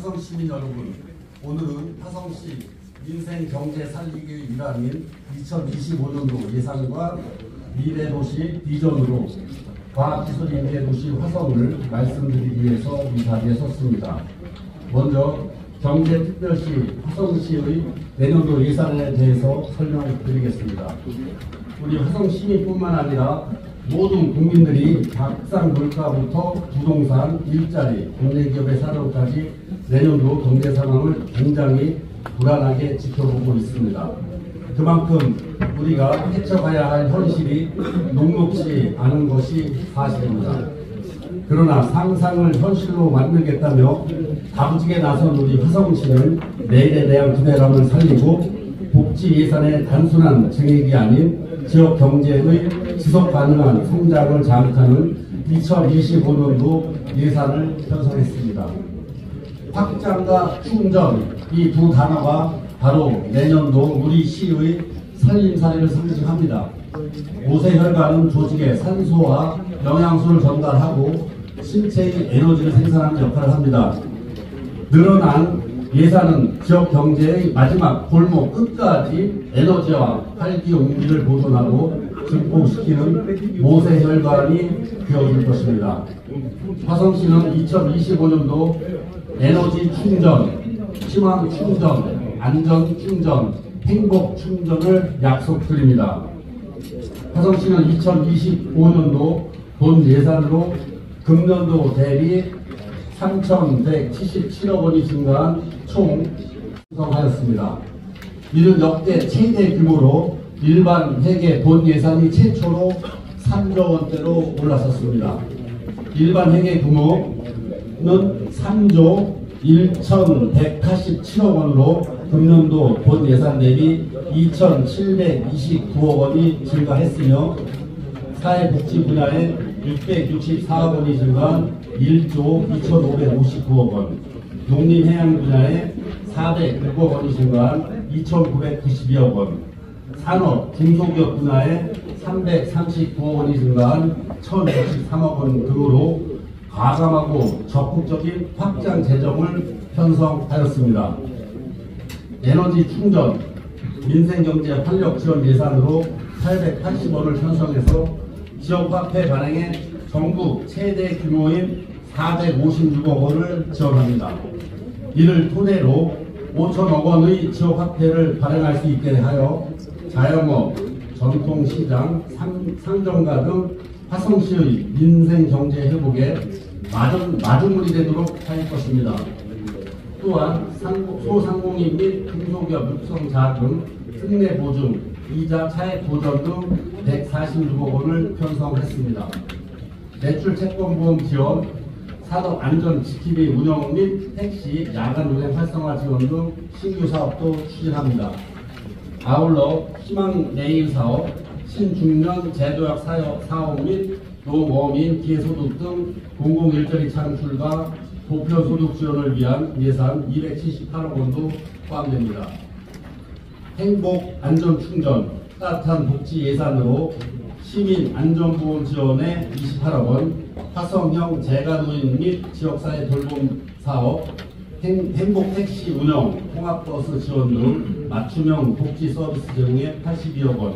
화성시민 여러분, 오늘은 화성시 민생경제 살리기 일환인 2025년도 예산과 미래도시 비전으로 과학기술인재도시 화성을 말씀드리기 위해서 이 자리에 섰습니다. 먼저 경제특별시 화성시의 내년도 예산에 대해서 설명드리겠습니다. 우리 화성시민뿐만 아니라 모든 국민들이 밥상 물가부터 부동산, 일자리, 국내기업의 산업까지 내년도 경제 상황을 굉장히 불안하게 지켜보고 있습니다. 그만큼 우리가 헤쳐가야 할 현실이 녹록지 않은 것이 사실입니다. 그러나 상상을 현실로 만들겠다며 당직에 나선 우리 화성시는 내일에 대한 기대감을 살리고 복지 예산의 단순한 증액이 아닌 지역 경제의 지속 가능한 성장을 자극하는 2025년도 예산을 편성했습니다. 확장과 충전, 이 두 단어가 바로 내년도 우리 시의 살림살이를 상징합니다. 모세혈관은 조직에 산소와 영양소를 전달하고 신체의 에너지를 생산하는 역할을 합니다. 늘어난 예산은 지역 경제의 마지막 골목 끝까지 에너지와 활기 용기를 보존하고 증폭시키는 모세혈관이 되어줄 것입니다. 화성시는 2025년도 에너지 충전, 희망 충전, 안전 충전, 행복 충전을 약속드립니다. 화성시는 2025년도 본 예산으로 금년도 대비 3,177억 원이 증가한 총 편성하였습니다. 이는 역대 최대 규모로 일반 회계 본 예산이 최초로 3조 원대로 올라섰습니다. 일반 회계 규모는 3조 1,187억 원으로 금년도 본 예산 대비 2,729억 원이 증가했으며 사회복지 분야에 664억 원이 증가한 1조 2,559억 원, 농림해양 분야에 406억 원이 증가한 2,992억 원, 산업, 중소기업 분야에 339억 원이 증가한 1,063억 원 등으로 과감하고 적극적인 확장 재정을 편성하였습니다. 에너지 충전, 민생경제 활력 지원 예산으로 880원을 편성해서 지역화폐 발행에 전국 최대 규모인 456억 원을 지원합니다. 이를 토대로 5천억 원의 지역화폐를 발행할 수 있게 하여 자영업, 전통시장, 상점가 등 화성시의 민생경제 회복에 마중물이 되도록 할 것입니다. 또한 소상공인 및 중소기업 육성자금, 특례보증, 이자 차액 보전 등 146억 원을 편성했습니다. 매출 채권보험 지원, 산업안전지킴이 운영 및 택시, 야간 운행 활성화 지원 등 신규 사업도 추진합니다. 아울러 희망내일 사업, 신중년 제도약 사업 및 노어민 기회소득 등 공공일자리 창출과 보편소득 지원을 위한 예산 278억 원도 포함됩니다. 행복 안전충전, 따뜻한 복지 예산으로 시민 안전보험 지원에 28억 원, 화성형 재가노인 및 지역사회 돌봄 사업, 행복택시 운영, 통합버스 지원 등 맞춤형 복지 서비스 제공에 82억 원,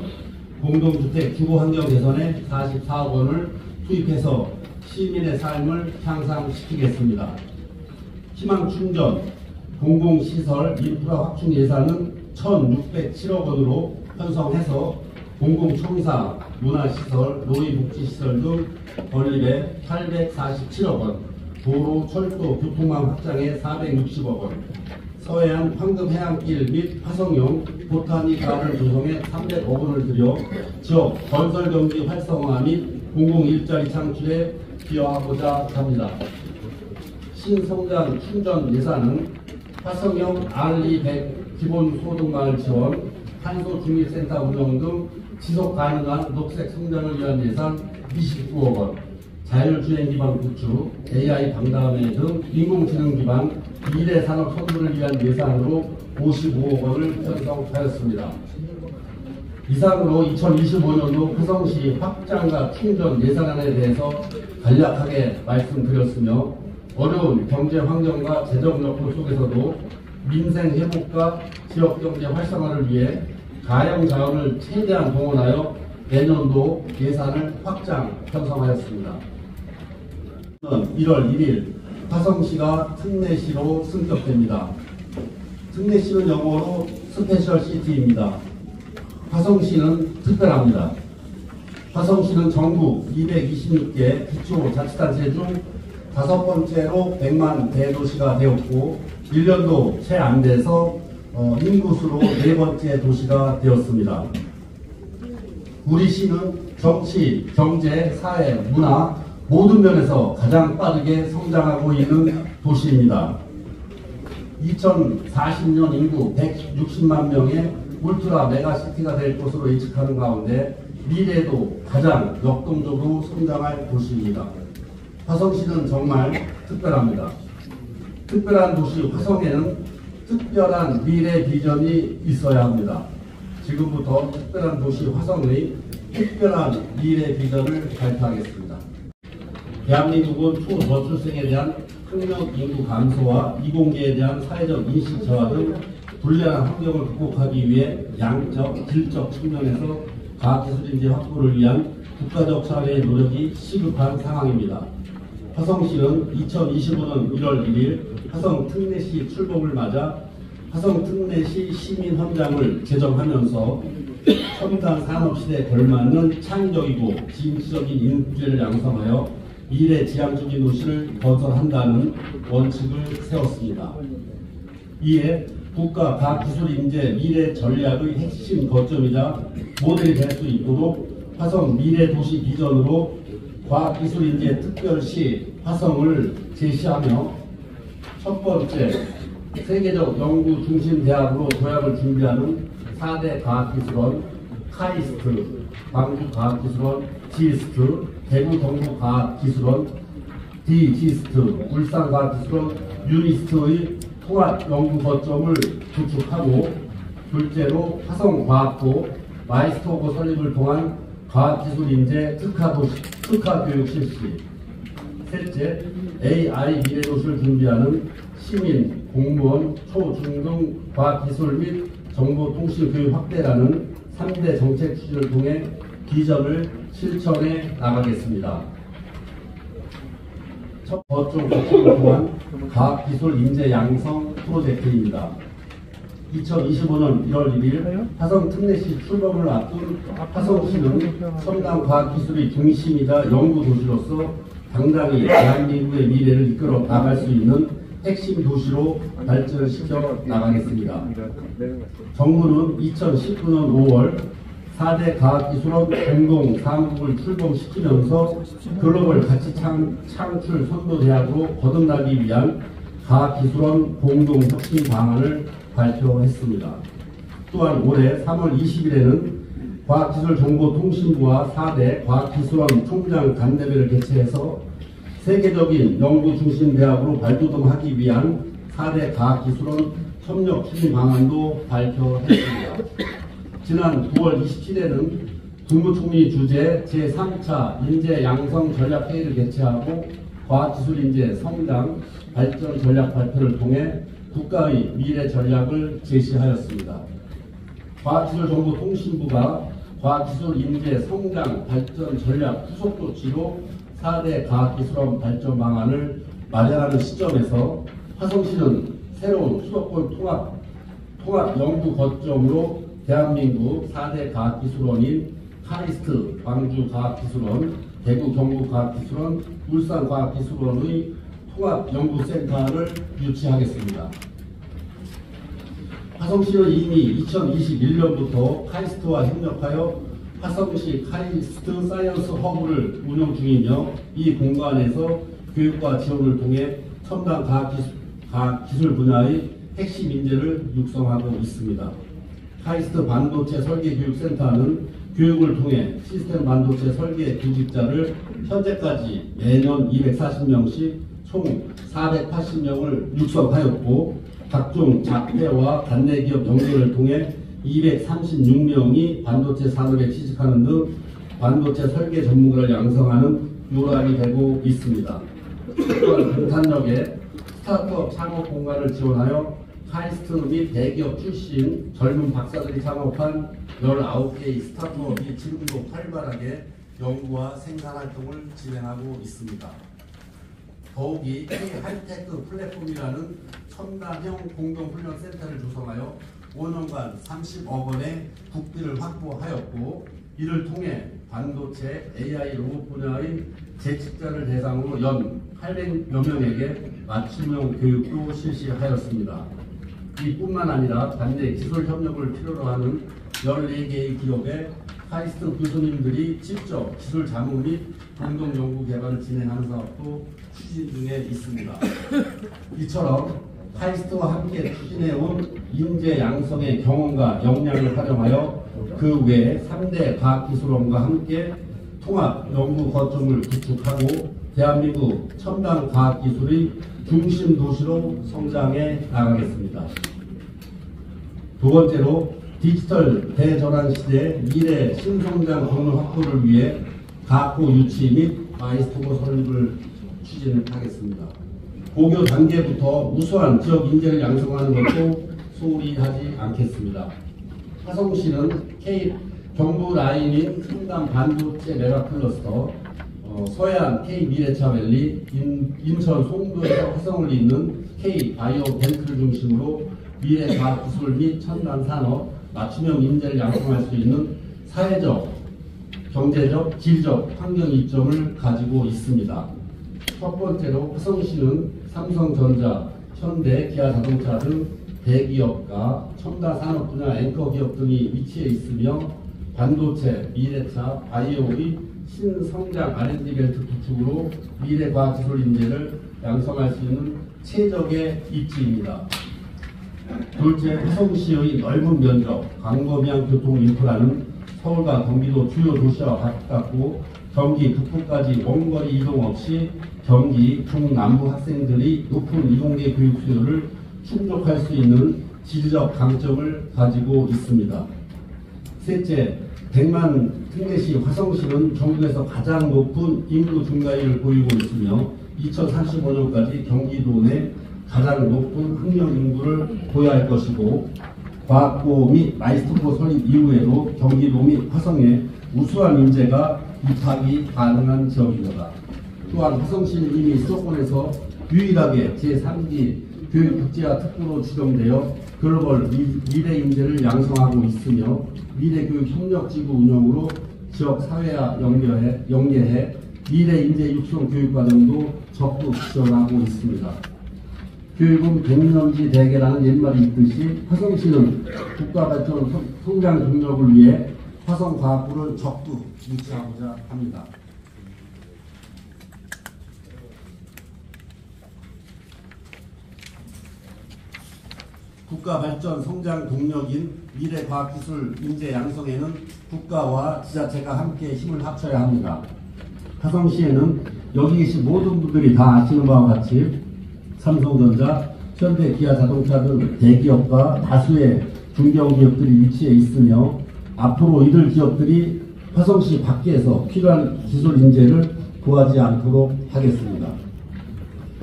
공동주택 주거환경 개선에 44억 원을 투입해서 시민의 삶을 향상시키겠습니다. 희망충전, 공공시설 인프라 확충 예산은 1,607억 원으로 편성해서 공공청사, 문화시설, 노인복지시설 등 건립에 847억 원, 도로, 철도, 교통망 확장에 460억 원, 서해안 황금해안길 및 화성형 보타니 가든 조성에 300억 원을 들여 지역 건설 경기 활성화 및 공공일자리 창출에 기여하고자 합니다. 신성장 충전 예산은 화성형 RE100 기본소득마을 지원, 탄소중립센터 운영 등 지속가능한 녹색 성장을 위한 예산 29억 원, 자율주행 기반 구축, AI 방담회 등 인공지능 기반 미래산업 선도를 위한 예산으로 55억 원을 편성하였습니다. 이상으로 2025년도 화성시 확장과 충전 예산안에 대해서 간략하게 말씀드렸으며 어려운 경제 환경과 재정 여건 속에서도 민생 회복과 지역 경제 활성화를 위해 가용 자원을 최대한 동원하여 내년도 예산을 확장 편성하였습니다. 1월 1일 화성시가 특례시로 승격됩니다. 특례시는 영어로 스페셜 시티입니다. 화성시는 특별합니다. 화성시는 전국 226개 기초자치단체 중 5번째로 100만 대도시가 되었고 1년도 채 안 돼서 인구수로 4번째 도시가 되었습니다. 우리 시는 정치, 경제, 사회, 문화 모든 면에서 가장 빠르게 성장하고 있는 도시입니다. 2040년 인구 160만 명의 울트라 메가시티가 될 것으로 예측하는 가운데 미래에도 가장 역동적으로 성장할 도시입니다. 화성시는 정말 특별합니다. 특별한 도시 화성에는 특별한 미래 비전이 있어야 합니다. 지금부터 특별한 도시 화성의 특별한 미래 비전을 발표하겠습니다. 대한민국은 초저출생에 대한 학력 인구 감소와 이공계에 대한 사회적 인식 저하 등 불리한 환경을 극복하기 위해 양적, 질적 측면에서 과학기술인재 확보를 위한 국가적 차원의 노력이 시급한 상황입니다. 화성시는 2025년 1월 1일 화성 특례시 출범을 맞아 화성 특례시 시민헌장을 제정하면서 첨단 산업시대에 걸맞는 창의적이고 진취적인 인재를 양성하여 미래지향적인 도시를 건설한다는 원칙을 세웠습니다. 이에 국가 과학기술인재 미래 전략의 핵심 거점이자 모델이 될 수 있도록 화성 미래도시 비전으로 과학기술인재 특별시 화성을 제시하며 첫 번째, 세계적 연구 중심 대학으로 도약을 준비하는 4대 과학기술원, 카이스트, 광주과학기술원, 지스트, 대구 경북과학기술원, 디지스트, 울산과학기술원, 유니스트의 통합 연구 거점을 구축하고, 둘째로 화성과학고, 마이스터고 설립을 통한 과학기술인재 특화교육 실시, 셋째, AI 미래도시를 준비하는 시민, 공무원, 초, 중등 과학기술 및 정보통신교육 확대라는 3대 정책 추진을 통해 비전을 실천해 나가겠습니다. 첫 거점 구축을 통한 과학기술 인재 양성 프로젝트입니다. 2025년 1월 1일 화성 특례시 출범을 앞둔 화성시는 첨단 과학기술의 중심이자 연구도시로서 당당히 대한민국의 미래를 이끌어 나갈 수 있는 핵심 도시로 발전시켜 나가겠습니다. 정부는 2019년 5월 4대 과학기술원 공동사무국을 출범시키면서 글로벌 가치 창출 선도대학으로 거듭나기 위한 과학기술원 공동혁신 방안을 발표했습니다. 또한 올해 3월 20일에는 과학기술정보통신부와 4대 과학기술원 총장 간담회를 개최해서 세계적인 연구중심대학으로 발돋움하기 위한 4대 과학기술원 협력 추진 방안도 발표했습니다. 지난 9월 27일에는 국무총리 주재 제3차 인재 양성 전략회의를 개최하고 과학기술인재 성장 발전 전략 발표를 통해 국가의 미래 전략을 제시하였습니다. 과학기술정보통신부가 과학기술인재 성장 발전 전략 후속 조치로 4대 과학기술원 발전 방안을 마련하는 시점에서 화성시는 새로운 수도권 통합 연구 거점으로 대한민국 4대 과학기술원인 카이스트 광주과학기술원, 대구 경북과학기술원, 울산과학기술원의 통합연구센터를 유치하겠습니다. 화성시는 이미 2021년부터 카이스트와 협력하여 화성시 카이스트 사이언스 허브를 운영 중이며 이 공간에서 교육과 지원을 통해 첨단 과학기술 분야의 핵심 인재를 육성하고 있습니다. 카이스트 반도체 설계교육센터는 교육을 통해 시스템 반도체 설계 교직자를 현재까지 매년 240명씩 총 480명을 육성하였고 각종 작회와 관내기업 연계를 통해 236명이 반도체 산업에 취직하는 등 반도체 설계 전문가를 양성하는 요람이 되고 있습니다. 수도권 동탄역에 스타트업 창업 공간을 지원하여 카이스트 및 대기업 출신 젊은 박사들이 창업한 19개의 스타트업이 지금도 활발하게 연구와 생산 활동을 진행하고 있습니다. 더욱이 K-하이테크 플랫폼이라는 첨단형 공동훈련센터를 구성하여 5년간 30억 원의 국비를 확보하였고, 이를 통해 반도체, AI, 로봇 분야의 재직자를 대상으로 연 800여 명에게 맞춤형 교육도 실시하였습니다. 이뿐만 아니라 반대 기술 협력을 필요로 하는 14개의 기업에 카이스트 교수님들이 직접 기술 자문 및 공동 연구 개발을 진행하는 사업도 추진 중에 있습니다. 이처럼 카이스트와 함께 추진해온 인재 양성의 경험과 역량을 활용하여 그 외 3대 과학기술원과 함께 통합 연구 거점을 구축하고 대한민국 첨단 과학기술의 중심 도시로 성장해 나가겠습니다. 두 번째로 디지털 대전환 시대 미래 신성장 동력 확보를 위해 과학고 유치 및 마이스터고 설립을 추진하겠습니다. 고교 단계부터 우수한 지역 인재를 양성하는 것도 소홀히 하지 않겠습니다. 화성시는 경부 라인인 첨단 반도체 메가 클러스터, 서해안 K 미래차밸리, 인천 송도에서 화성을 잇는 K-바이오 벤트를 중심으로 미래 과학기술 및 첨단 산업, 맞춤형 인재를 양성할 수 있는 사회적, 경제적, 질적 환경 이점을 가지고 있습니다. 첫 번째로 화성시는 삼성전자, 현대, 기아자동차 등 대기업과 첨단 산업 분야 앵커 기업 등이 위치해 있으며 반도체, 미래차, 바이오의 신성장 R&D 벨트 구축으로 미래 과학기술 인재를 양성할 수 있는 최적의 입지입니다. 둘째, 화성시의 넓은 면적, 광범위한 교통 인프라는 서울과 경기도 주요 도시와 가깝고 경기 북부까지 원거리 이동 없이 경기 중남부 학생들이 높은 이동계 교육 수요를 충족할 수 있는 지리적 강점을 가지고 있습니다. 셋째, 100만 특례시 화성시는 전국에서 가장 높은 인구 증가율을 보이고 있으며 2035년까지 경기도 내 가장 높은 학령 인구를 보유할 것이고, 과학고 및 마이스터고 설립 이후에도 경기도 및 화성에 우수한 인재가 입학이 가능한 지역입니다. 또한 화성시는 이미 수도권에서 유일하게 제3기 교육국제화 특구로 지정되어 글로벌 미래 인재를 양성하고 있으며 미래교육 협력지구 운영으로 지역 사회와 연계해 미래 인재 육성 교육과정도 적극 지원하고 있습니다. 교육은 백년지 대계라는 옛말이 있듯이 화성시는 국가발전 성장 동력을 위해 화성과학부를 적극 유치하고자 합니다. 국가발전 성장 동력인 미래과학기술 인재 양성에는 국가와 지자체가 함께 힘을 합쳐야 합니다. 화성시에는 여기 계신 모든 분들이 다 아시는 바와 같이 삼성전자, 현대, 기아자동차 등 대기업과 다수의 중견기업들이 위치해 있으며 앞으로 이들 기업들이 화성시 밖에서 필요한 기술 인재를 구하지 않도록 하겠습니다.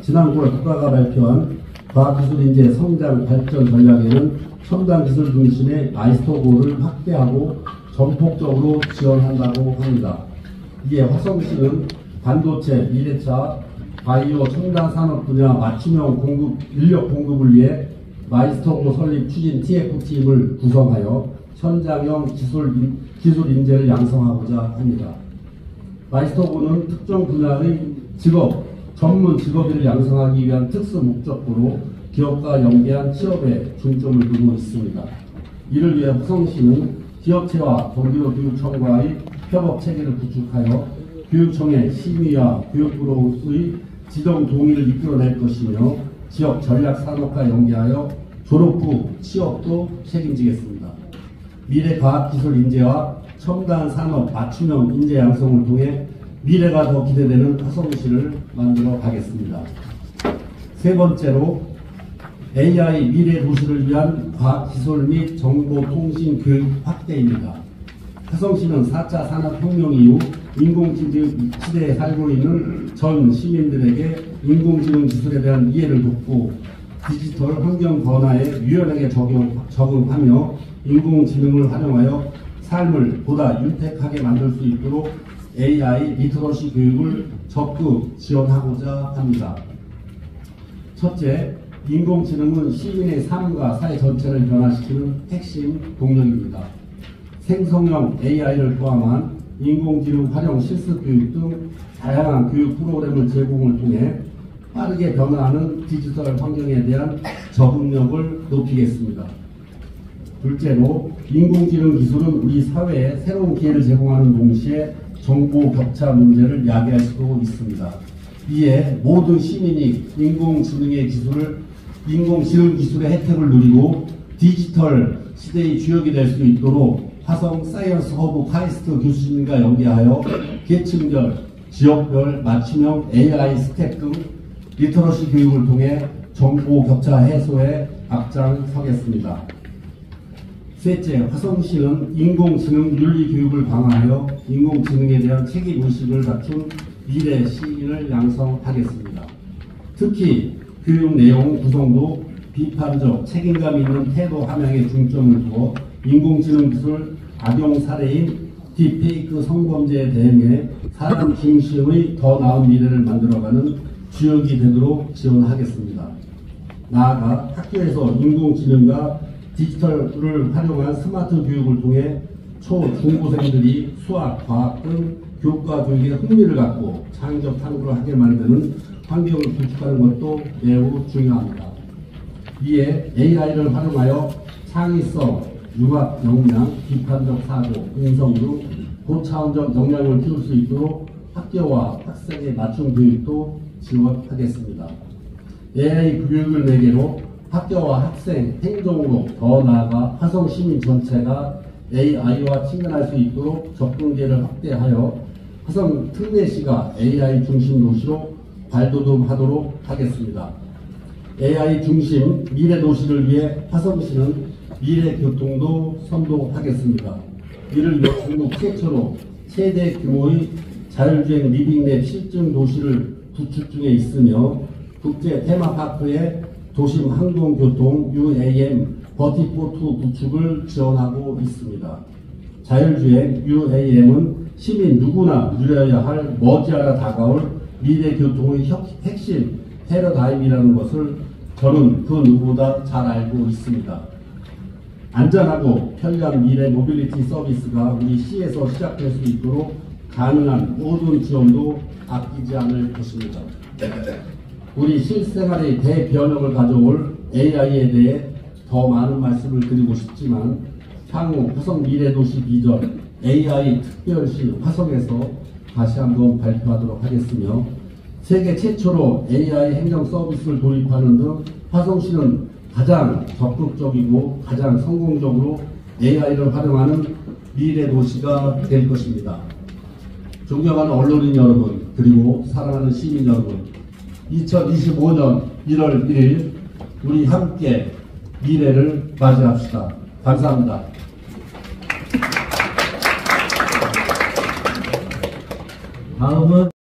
지난 9월 국가가 발표한 과학기술인재 성장 발전 전략에는 첨단 기술 중심의 마이스터고를 확대하고 전폭적으로 지원한다고 합니다. 이에 화성시는 반도체, 미래차, 바이오 첨단 산업 분야 맞춤형 인력 공급을 위해 마이스터고 설립 추진 TF팀을 구성하여 현장형 기술 인재를 양성하고자 합니다. 마이스터고는 특정 분야의 전문 직업인을 양성하기 위한 특수 목적으로 기업과 연계한 취업에 중점을 두고 있습니다. 이를 위해 화성시는 기업체와 경기도교육청과의 협업 체계를 구축하여 교육청의 심의와 교육부로의 지정 동의를 이끌어낼 것이며 지역 전략산업과 연계하여 졸업 후 취업도 책임지겠습니다. 미래과학기술 인재와 첨단 산업 맞춤형 인재 양성을 통해 미래가 더 기대되는 화성시를 만들어 가겠습니다. 세 번째로 AI 미래 도시를 위한 과학기술 및 정보통신 교육 확대입니다. 화성시는 4차 산업혁명 이후 인공지능 시대에 살고 있는 전 시민들에게 인공지능 기술에 대한 이해를 돕고 디지털 환경 변화에 유연하게 적응하며 인공지능을 활용하여 삶을 보다 윤택하게 만들 수 있도록 AI 리터러시 교육을 적극 지원하고자 합니다. 첫째, 인공지능은 시민의 삶과 사회 전체를 변화시키는 핵심 동력입니다. 생성형 AI를 포함한 인공지능 활용 실습 교육 등 다양한 교육 프로그램을 제공을 통해 빠르게 변화하는 디지털 환경에 대한 적응력을 높이겠습니다. 둘째로, 인공지능 기술은 우리 사회에 새로운 기회를 제공하는 동시에 정보 격차 문제를 야기할 수도 있습니다. 이에 모든 시민이 인공지능 기술의 혜택을 누리고 디지털 시대의 주역이 될 수 있도록 화성 사이언스 허브 카이스트 교수님과 연계하여 계층별, 지역별 맞춤형 AI 스텝 등 리터러시 교육을 통해 정보 격차 해소에 앞장서겠습니다. 셋째, 화성시는 인공지능 윤리 교육을 강화하여 인공지능에 대한 책임의식을 갖춘 미래 시민을 양성하겠습니다. 특히 교육 내용 구성도 비판적, 책임감 있는 태도 함양에 중점을 두어 인공지능 기술 악용 사례인 딥페이크 성범죄에 대응해 사람 중심의 더 나은 미래를 만들어가는 주역이 되도록 지원하겠습니다. 나아가 학교에서 인공지능과 디지털을 활용한 스마트 교육을 통해 초, 중고생들이 수학, 과학 등 교과 교육에 흥미를 갖고 창의적 탐구를 하게 만드는 환경을 구축하는 것도 매우 중요합니다. 이에 AI를 활용하여 창의성, 융합 역량, 비판적 사고, 인성 등 고차원적 역량을 키울 수 있도록 학교와 학생의 맞춤 교육도 지원하겠습니다. AI 교육을 매개로 학교와 학생, 행정으로 더 나아가 화성 시민 전체가 AI와 친근할 수 있도록 접근기회를 확대하여 화성 특례시가 AI 중심 도시로 발돋움하도록 하겠습니다. AI 중심 미래 도시를 위해 화성시는 미래 교통도 선도하겠습니다. 이를 위해 중국 최초로 최대 규모의 자율주행 리빙랩 실증 도시를 구축 중에 있으며 국제 테마파크의 도심 항공교통 UAM 버티포2 구축을 지원하고 있습니다. 자율주행 UAM은 시민 누구나 누려야 할 머지않아 다가올 미래 교통의 핵심 패러다임이라는 것을 저는 그 누구보다 잘 알고 있습니다. 안전하고 편리한 미래 모빌리티 서비스가 우리 시에서 시작될 수 있도록 가능한 모든 지원도 아끼지 않을 것입니다. 우리 실생활의 대변혁을 가져올 AI에 대해 더 많은 말씀을 드리고 싶지만 향후 화성 미래도시 비전 AI 특별시 화성에서 다시 한번 발표하도록 하겠으며 세계 최초로 AI 행정 서비스를 도입하는 등 화성시는 가장 적극적이고 가장 성공적으로 AI를 활용하는 미래도시가 될 것입니다. 존경하는 언론인 여러분, 그리고 사랑하는 시민 여러분, 2025년 1월 1일 우리 함께 미래를 맞이합시다. 감사합니다. 다음은